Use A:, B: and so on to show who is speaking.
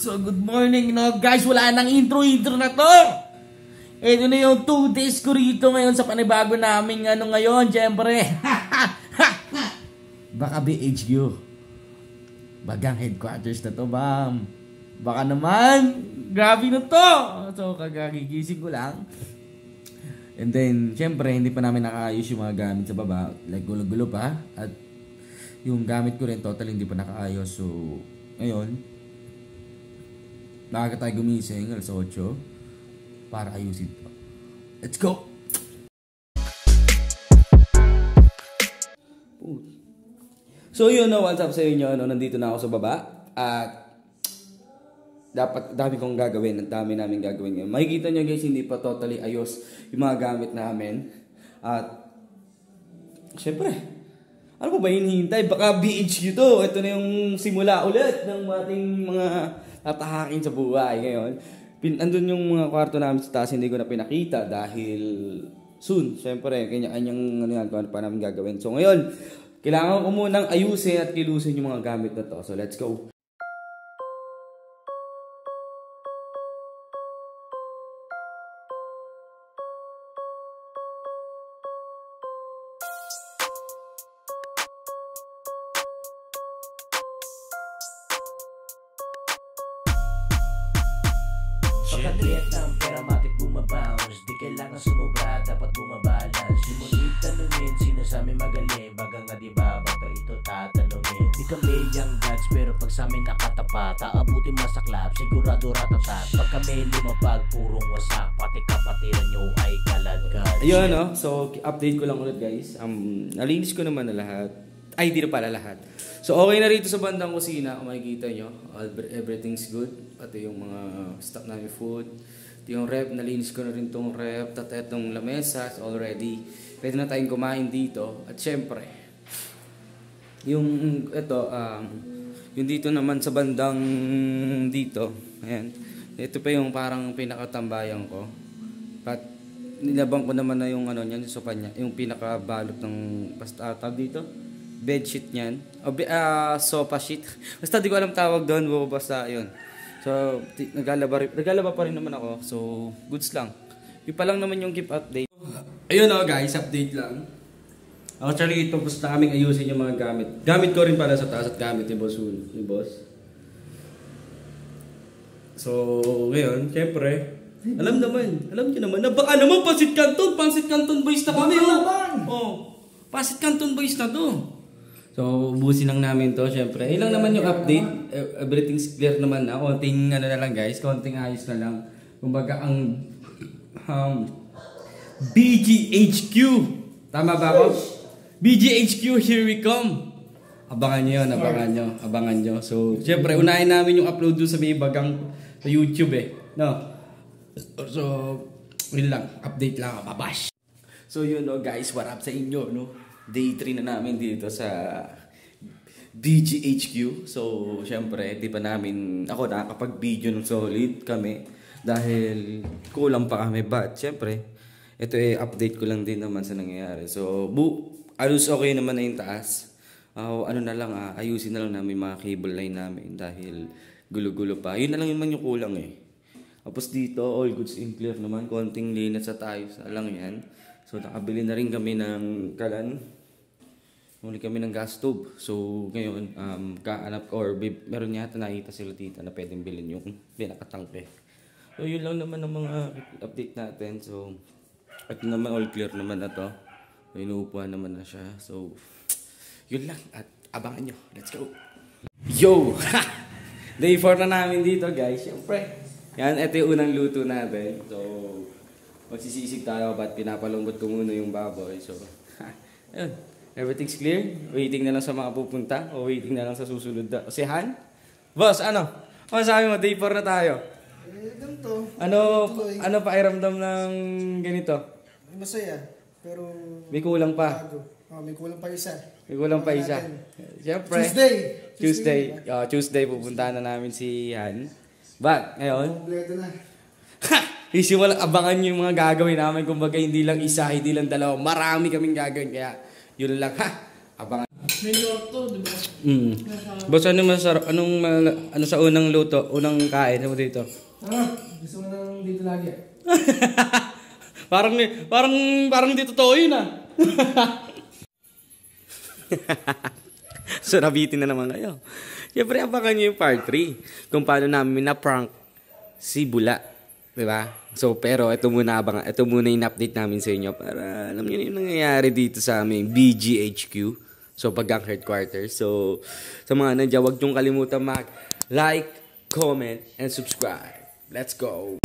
A: So good morning no guys, wala nang intro na to. Ito na yung 2 days ko rito ngayon sa panibago naming ano ngayon, syempre. Baka BHQ. Bagang headquarters na to, bam. Baka naman, grabe na to. So kagagigising ko lang. And then, syempre, hindi pa namin nakaayos yung mga gamit sa baba. Like gulo-gulo pa. At yung gamit ko rin, total hindi pa nakaayos. So, ngayon, maaga tayo gumising, alas 8 para ayusin to. Let's go! So yun, what's up sa inyo? Nandito na ako sa baba. At dami kong gagawin. Ang dami namin gagawin ngayon. Makikita nyo guys, hindi pa totally ayos yung mga gamit namin. At syempre, ano pa ba hinihintay? Baka BHQ to. Ito na yung simula ulit ng ating mga tatahakin sa buhay ngayon. Andun yung mga kwarto namin sa taas, hindi ko na pinakita dahil soon, syempre, kanya-kanyang ano pa namin gagawin. So ngayon, kailangan ko munang ayusin at kilusin yung mga gamit na to. So let's go!
B: Pagkaliit ng pera bakit bumabounce? Di kailangan sumubra, dapat bumabalance. Di mo itanungin sino sa amin magaling. Baga nga diba, baka ito tatanungin. Di kami young gods pero pag sa amin nakatapat, aabutin masaklap, sigurado ratatat. Pag kami lumapag, purong wasak, pati kapatiran nyo ay kaladkad.
A: Ayun so update ko lang ulit guys. Nalinis ko naman na lahat. Ay, di na pala lahat. So, okay na rito sa bandang kusina. Kung makikita nyo, everything's good. Pati yung mga stock namin food. Ito yung rep, nalinis ko na rin itong rep. At itong lamesa, already. Pwede na tayong kumain dito. At syempre, yung ito, yung dito naman sa bandang dito. Ayan. Ito pa yung parang pinakatambayan ko. At nilabang ko naman na yung ano niyan, yung sopa niya. Yung pinakabalot ng pasta dito. Bedsheet niyan. Sofa sheet. Basta di ko alam tawag doon. Basta yun. So, naglalaba pa rin naman ako. So, goods lang. Yung pa lang naman yung keep update. Ayun guys, update lang. Actually, tapos na kaming ayusin yung mga gamit. Gamit ko rin para sa taas at gamit ni Boss. So, ngayon, syempre, alam nyo naman, na baka naman Pansit Canton boys na kami. Pansit Canton boys na to. So, ubusin lang namin to, syempre. Ilang naman yung update. Everything's clear naman na. Konting ano na lang guys. Konting ayos na lang. Kumbaga ang BGHQ. Tama ba ako? BGHQ, here we come. Abangan nyo yun, abangan nyo. So, syempre, unahin namin yung upload dun sa may bagang sa YouTube No? So, yun lang. Update lang ako. Babash! So, yun guys. What up sa inyo, Day 3 na namin dito sa BGHQ. So, syempre, di pa namin, ako nakakapag-video ng solid kami dahil kulang pa kami. But, syempre, ito update ko lang din naman sa nangyayari. So, alos okay naman na yung taas. Ayusin na lang namin mga cable line namin dahil gulo-gulo pa. Yun na lang naman yung kulang Tapos dito, all goods in clear naman. Konting linis sa tayo sa lang yan. So, nakabili na rin kami ng kalan. Muli kami ng gas stove. So, ngayon, meron yata nakita sila tita na pwedeng bilhin yung pinakatangke. So, yun lang naman ang mga update natin. So, ito naman, all clear naman na to. So, inuupuan naman na siya. So, yun lang. At abangan nyo. Let's go! Yo! Day 4 na namin dito, guys. Siyempre. Yan, ito yung unang luto natin. So, magsisisig tayo ba't pinapalungkot ko muna yung baboy. So, ayun. Everything's clear. Waiting na lang sa mga pupunta o waiting na lang sa susunod na. Si Han? Boss, ano? Ano sabi mo? Day 4 na tayo.
C: Ganito.
A: Ano pakiramdam ng ganito?
C: Masaya. Pero
A: may kulang pa.
C: May kulang pa isa.
A: May kulang pa isa. Siyempre. Tuesday pupuntahan na namin si Han. But, ngayon?
C: Kompleto na.
A: Isimulan, abangan nyo yung mga gagawin namin. Kumbaga, hindi lang isa, hindi lang dalawa. Marami kaming gagawin. Kaya, yun lang, abangan.
D: Minor to, di ba?
A: Boss, ano masarap? Ano sa unang luto? Unang kain mo dito?
D: Gusto mo nang dito lagi.
A: parang di totoo yun ah. So, nabitin na naman kayo. Siyempre, abangan nyo yung part 3. Kung paano namin na-prank si Bula. Diba? So, pero ito muna yung update namin sa inyo para alam nyo yung nangyayari dito sa aming BGHQ. So, Bagang Headquarters. So, sa mga nandiyan, huwag nyong kalimutan mag-like, comment, and subscribe. Let's go!